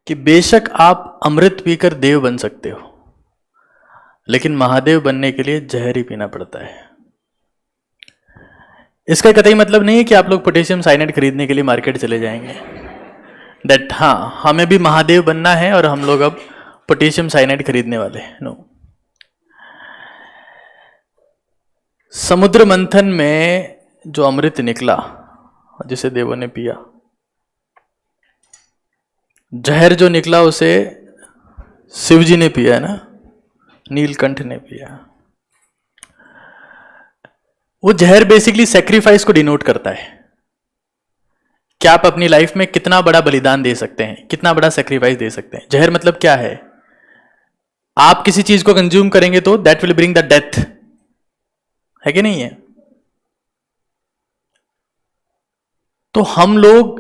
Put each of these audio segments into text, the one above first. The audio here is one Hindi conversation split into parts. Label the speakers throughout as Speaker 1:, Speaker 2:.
Speaker 1: कि बेशक आप अमृत पीकर देव बन सकते हो, लेकिन महादेव बनने के लिए जहर ही पीना पड़ता है। इसका कतई मतलब नहीं है कि आप लोग पोटेशियम साइनाइड खरीदने के लिए मार्केट चले जाएंगे, दैट हाँ हमें भी महादेव बनना है और हम लोग अब पोटेशियम साइनाइड खरीदने वाले हैं। नो, समुद्र मंथन में जो अमृत निकला जिसे देवों ने पिया, जहर जो निकला उसे शिव जी ने पिया है ना, नीलकंठ ने पिया। वो जहर बेसिकली सेक्रीफाइस को डिनोट करता है कि आप अपनी लाइफ में कितना बड़ा बलिदान दे सकते हैं, कितना बड़ा सेक्रीफाइस दे सकते हैं। जहर मतलब क्या है, आप किसी चीज को कंज्यूम करेंगे तो that will bring the death, है कि नहीं है। तो हम लोग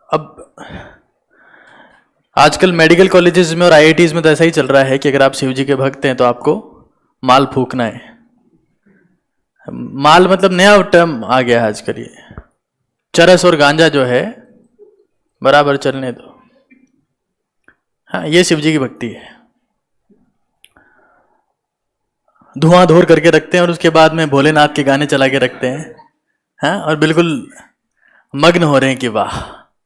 Speaker 1: अब आजकल मेडिकल कॉलेजेस में और आईआईटीज में तो ऐसा ही चल रहा है कि अगर आप शिव जी के भक्त हैं तो आपको माल फूकना है। माल मतलब नया टर्म आ गया है आजकल, ये चरस और गांजा जो है बराबर चलने दो। हाँ, ये शिव जी की भक्ति है। धुआं धोर करके रखते हैं और उसके बाद में भोलेनाथ के गाने चला के रखते हैं। हाँ, और बिल्कुल मग्न हो रहे हैं कि वाह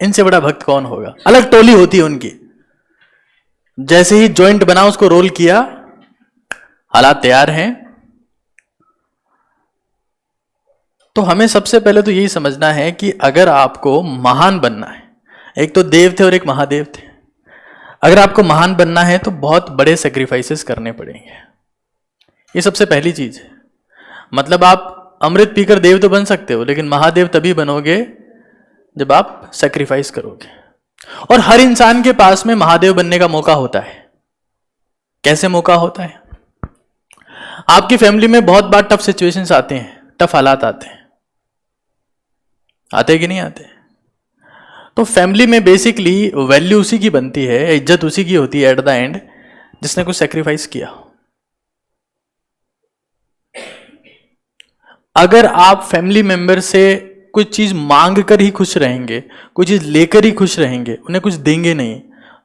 Speaker 1: इनसे बड़ा भक्त कौन होगा। अलग टोली होती है उनकी। जैसे ही जॉइंट बना उसको रोल किया, हालात तैयार हैं। तो हमें सबसे पहले तो यही समझना है कि अगर आपको महान बनना है, एक तो देव थे और एक महादेव थे, अगर आपको महान बनना है तो बहुत बड़े सेक्रीफाइसेस करने पड़ेंगे। ये सबसे पहली चीज है। मतलब आप अमृत पीकर देव तो बन सकते हो, लेकिन महादेव तभी बनोगे जब आप सेक्रीफाइस करोगे। और हर इंसान के पास में महादेव बनने का मौका होता है। कैसे मौका होता है? आपकी फैमिली में बहुत बार टफ सिचुएशंस आते हैं, टफ हालात आते हैं, आते कि नहीं आते? तो फैमिली में बेसिकली वैल्यू उसी की बनती है, इज्जत उसी की होती है एट द एंड जिसने कुछ सेक्रीफाइस किया। अगर आप फैमिली मेंबर से कुछ चीज मांग कर ही खुश रहेंगे, कोई चीज लेकर ही खुश रहेंगे, उन्हें कुछ देंगे नहीं,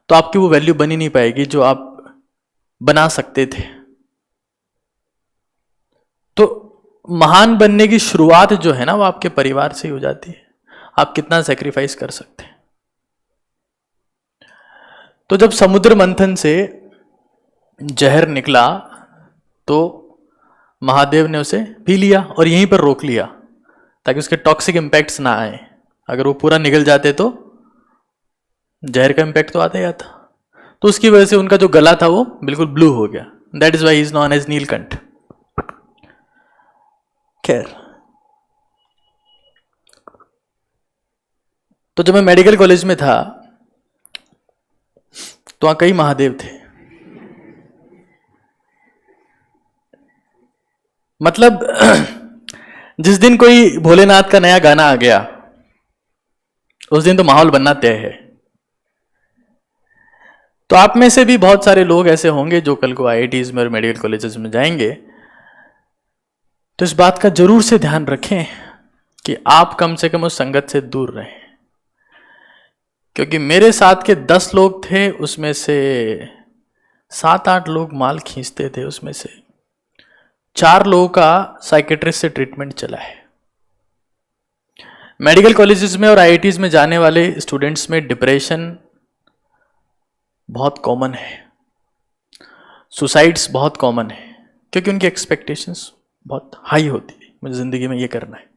Speaker 1: तो आपकी वो वैल्यू बनी नहीं पाएगी जो आप बना सकते थे। तो महान बनने की शुरुआत जो है ना, वो आपके परिवार से ही हो जाती है। आप कितना सेक्रीफाइस कर सकते हैं। तो जब समुद्र मंथन से जहर निकला तो महादेव ने उसे पी लिया और यहीं पर रोक लिया ताकि उसके टॉक्सिक इंपैक्ट्स ना आए। अगर वो पूरा निकल जाते तो जहर का इंपैक्ट तो आता ही आता। तो उसकी वजह से उनका जो गला था वो बिल्कुल ब्लू हो गया। That is why he is known as Neelkanth. खैर, तो जब मैं मेडिकल कॉलेज में था तो वहां कई महादेव थे। मतलब जिस दिन कोई भोलेनाथ का नया गाना आ गया उस दिन तो माहौल बनना तय है। तो आप में से भी बहुत सारे लोग ऐसे होंगे जो कल को आईआईटीज में और मेडिकल कॉलेजेस में जाएंगे, तो इस बात का जरूर से ध्यान रखें कि आप कम से कम उस संगत से दूर रहें। क्योंकि मेरे साथ के 10 लोग थे, उसमें से 7-8 लोग माल खींचते थे, उसमें से 4 लोगों का साइकेट्रिस्ट से ट्रीटमेंट चला है। मेडिकल कॉलेजेस में और आईआईटीज में जाने वाले स्टूडेंट्स में डिप्रेशन बहुत कॉमन है, सुसाइड्स बहुत कॉमन है, क्योंकि उनकी एक्सपेक्टेशंस बहुत हाई होती है, मुझे जिंदगी में ये करना है।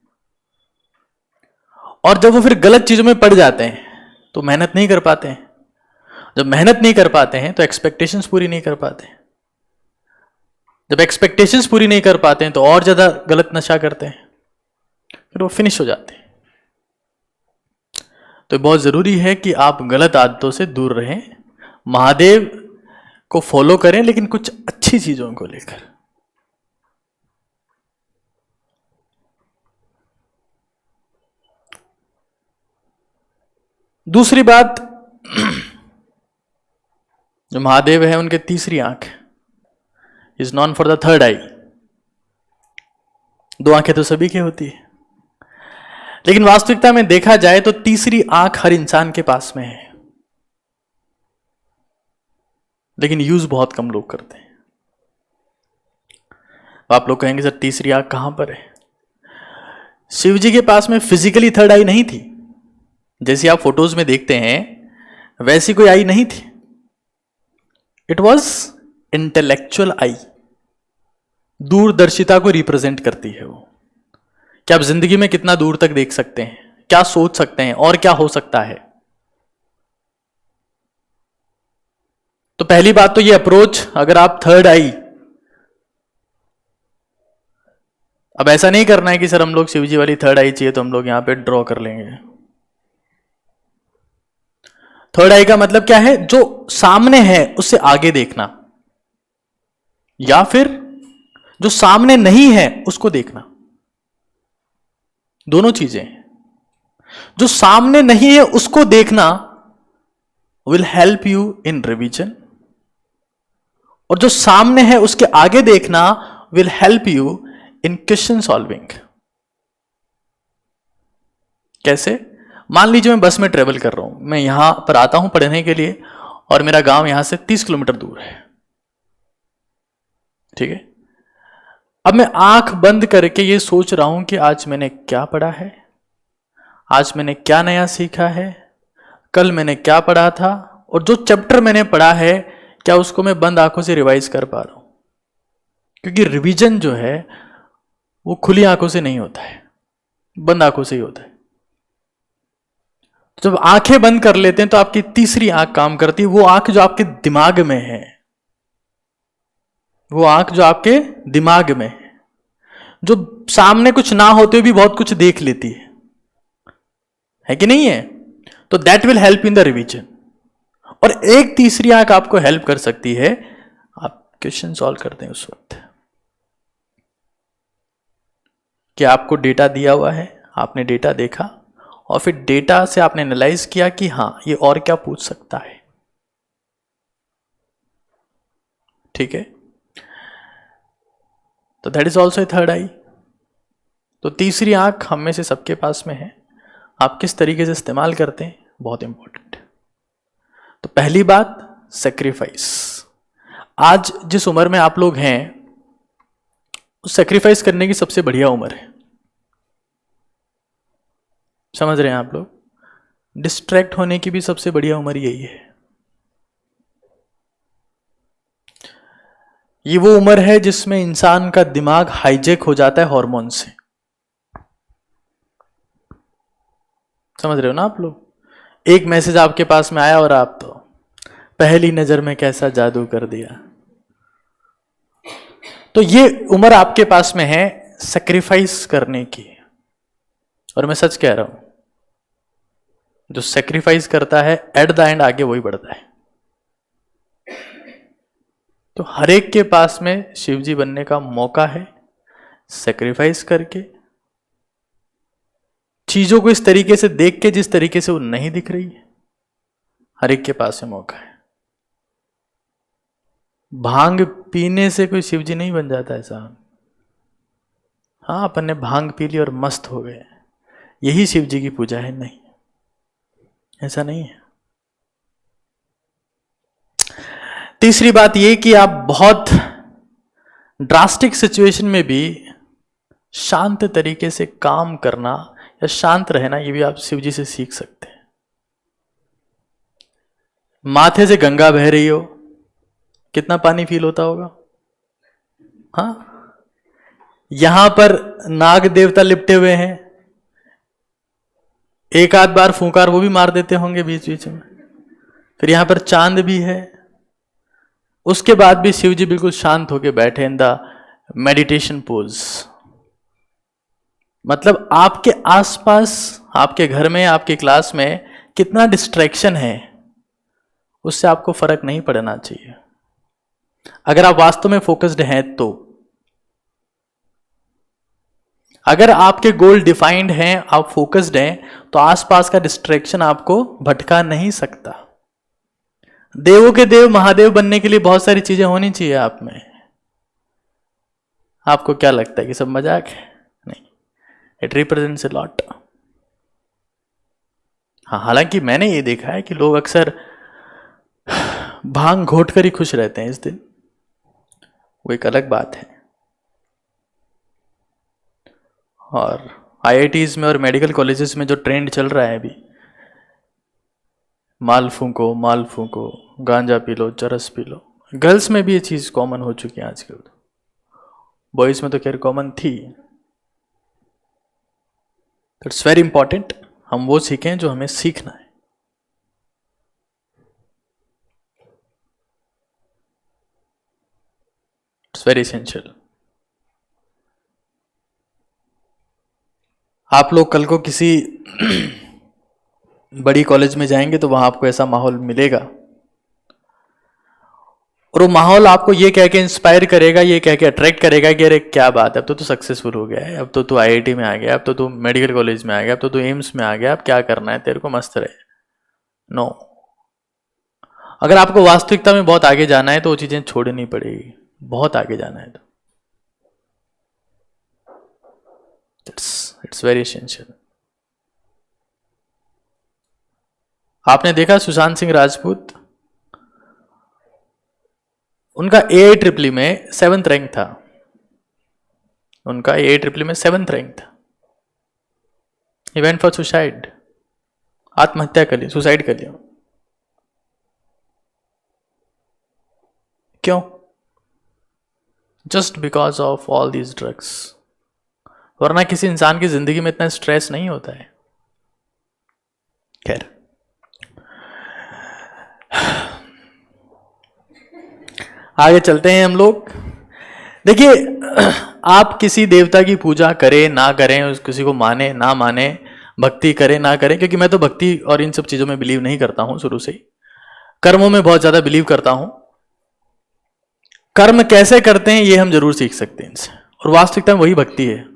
Speaker 1: और जब वो फिर गलत चीजों में पड़ जाते हैं तो मेहनत नहीं कर पाते हैं। जब मेहनत नहीं कर पाते हैं तो एक्सपेक्टेशंस पूरी नहीं कर पाते हैं। जब एक्सपेक्टेशंस पूरी नहीं कर पाते हैं तो और ज्यादा गलत नशा करते हैं, फिर वो फिनिश हो जाते हैं। तो बहुत जरूरी है कि आप गलत आदतों से दूर रहें, महादेव को फॉलो करें, लेकिन कुछ अच्छी चीजों को लेकर। दूसरी बात, जो महादेव है उनके तीसरी आंख is known for the third eye. 2 आंखें तो सभी की होती है, लेकिन वास्तविकता में देखा जाए तो तीसरी आंख हर इंसान के पास में है। लेकिन यूज बहुत कम लोग करते हैं। आप लोग कहेंगे सर तीसरी आंख कहां पर है? शिव जी के पास में फिजिकली थर्ड आई नहीं थी, जैसी आप फोटोज में देखते हैं वैसी कोई आई नहीं थी। इट वॉज इंटेलेक्चुअल आई, दूरदर्शिता को रिप्रेजेंट करती है वो, कि आप जिंदगी में कितना दूर तक देख सकते हैं, क्या सोच सकते हैं और क्या हो सकता है। तो पहली बात तो ये अप्रोच, अगर आप थर्ड आई, अब ऐसा नहीं करना है कि सर हम लोग शिवजी वाली थर्ड आई चाहिए तो हम लोग यहां पे ड्रॉ कर लेंगे। थर्ड आई का मतलब क्या है? जो सामने है उससे आगे देखना, या फिर जो सामने नहीं है उसको देखना, दोनों चीजें। जो सामने नहीं है उसको देखना will help you in revision, और जो सामने है उसके आगे देखना will help you in question solving. कैसे? मान लीजिए मैं बस में ट्रेवल कर रहा हूं, मैं यहां पर आता हूं पढ़ने के लिए और मेरा गांव यहां से 30 किलोमीटर दूर है, ठीक है। अब मैं आंख बंद करके ये सोच रहा हूं कि आज मैंने क्या पढ़ा है, आज मैंने क्या नया सीखा है, कल मैंने क्या पढ़ा था, और जो चैप्टर मैंने पढ़ा है क्या उसको मैं बंद आंखों से रिवाइज कर पा रहा हूं? क्योंकि रिवीजन जो है वो खुली आंखों से नहीं होता है, बंद आंखों से ही होता है। जब आंखें बंद कर लेते हैं तो आपकी तीसरी आंख काम करती है, वो आंख जो आपके दिमाग में है, वो आंख जो आपके दिमाग में है, जो सामने कुछ ना होते हुए भी बहुत कुछ देख लेती है कि नहीं है? तो that will help in the revision. और एक तीसरी आंख आपको हेल्प कर सकती है, आप क्वेश्चन सॉल्व करते हैं उस वक्त, कि आपको डेटा दिया हुआ है, आपने डेटा देखा और फिर डेटा से आपने एनालाइज किया कि हां ये और क्या पूछ सकता है, ठीक है। तो that is also a third eye. तो तीसरी आंख हम में से सबके पास में है, आप किस तरीके से इस्तेमाल करते हैं बहुत इंपॉर्टेंट है। तो पहली बात सेक्रीफाइस। आज जिस उम्र में आप लोग हैं उस सेक्रीफाइस करने की सबसे बढ़िया उम्र है, समझ रहे हैं आप लोग? डिस्ट्रैक्ट होने की भी सबसे बढ़िया उम्र यही है। ये वो उम्र है जिसमें इंसान का दिमाग हाईजेक हो जाता है हार्मोन से, समझ रहे हो ना आप लोग? एक मैसेज आपके पास में आया और आप तो पहली नजर में कैसा जादू कर दिया। तो ये उम्र आपके पास में है सेक्रीफाइस करने की, और मैं सच कह रहा हूं, जो सेक्रीफाइस करता है एट द एंड आगे वही बढ़ता है। तो हर एक के पास में शिवजी बनने का मौका है, सेक्रीफाइस करके चीजों को इस तरीके से देख के जिस तरीके से वो नहीं दिख रही है, हर एक के पास में मौका है। भांग पीने से कोई शिवजी नहीं बन जाता है साहब। हाँ, अपन ने भांग पी ली और मस्त हो गए, यही शिवजी की पूजा है? नहीं, ऐसा नहीं है। तीसरी बात यह कि आप बहुत ड्रास्टिक सिचुएशन में भी शांत तरीके से काम करना या शांत रहना, ये भी आप शिवजी से सीख सकते हैं। माथे से गंगा बह रही हो, कितना पानी फील होता होगा? हाँ, यहां पर नाग देवता लिपटे हुए हैं, एक आध बार फूंकार वो भी मार देते होंगे बीच बीच में, फिर यहां पर चांद भी है, उसके बाद भी शिवजी बिल्कुल शांत होकर बैठे इन द मेडिटेशन पोज। मतलब आपके आसपास, आपके घर में, आपके क्लास में कितना डिस्ट्रैक्शन है उससे आपको फर्क नहीं पड़ना चाहिए, अगर आप वास्तव में फोकस्ड हैं तो। अगर आपके गोल डिफाइंड हैं, आप फोकस्ड हैं, तो आसपास का डिस्ट्रैक्शन आपको भटका नहीं सकता। देवों के देव महादेव बनने के लिए बहुत सारी चीजें होनी चाहिए आप में। आपको क्या लगता है कि सब मजाक है? नहीं, इट रिप्रेजेंट्स ए लॉट। हाँ, हालांकि मैंने ये देखा है कि लोग अक्सर भांग घोट कर ही खुश रहते हैं इस दिन, वो एक अलग बात है। और आईआईटीज में और मेडिकल कॉलेजेस में जो ट्रेंड चल रहा है अभी, माल फूको, गांजा पी लो, चरस पी लो, गर्ल्स में भी ये चीज़ कॉमन हो चुकी है आजकल। बॉयज़ में तो खैर कॉमन थी। इट्स वेरी इंपॉर्टेंट हम वो सीखें जो हमें सीखना है। It's very essential. आप लोग कल को किसी बड़ी कॉलेज में जाएंगे तो वहां आपको ऐसा माहौल मिलेगा, और वो माहौल आपको ये कह के इंस्पायर करेगा, ये कह के अट्रैक्ट करेगा कि अरे क्या बात है, अब तो तू सक्सेसफुल हो गया है, अब तो तू आईआईटी में आ गया, अब तो तू मेडिकल कॉलेज में आ गया, अब तो तू एम्स में आ गया, अब क्या करना है तेरे को, मस्त रहे। नो, अगर आपको वास्तविकता में बहुत आगे जाना है तो वो चीजें छोड़नी पड़ेगी, बहुत आगे जाना है तो। It's very essential. आपने देखा सुशांत सिंह राजपूत, उनका AIEEE में 7th रैंक था, उनका AIEEE में 7th रैंक था। ही वेंट फॉर सुसाइड, आत्महत्या कर ली, सुसाइड कर लिया। क्यों? Just because of all these drugs. वरना किसी इंसान की जिंदगी में इतना स्ट्रेस नहीं होता है। खैर, आगे चलते हैं हम लोग। देखिए, आप किसी देवता की पूजा करें ना करें, उस किसी को माने ना माने, भक्ति करें ना करें, क्योंकि मैं तो भक्ति और इन सब चीजों में बिलीव नहीं करता हूं शुरू से ही। कर्मों में बहुत ज्यादा बिलीव करता हूं। कर्म कैसे करते हैं ये हम जरूर सीख सकते हैं इनसे, और वास्तविकता में वही भक्ति है।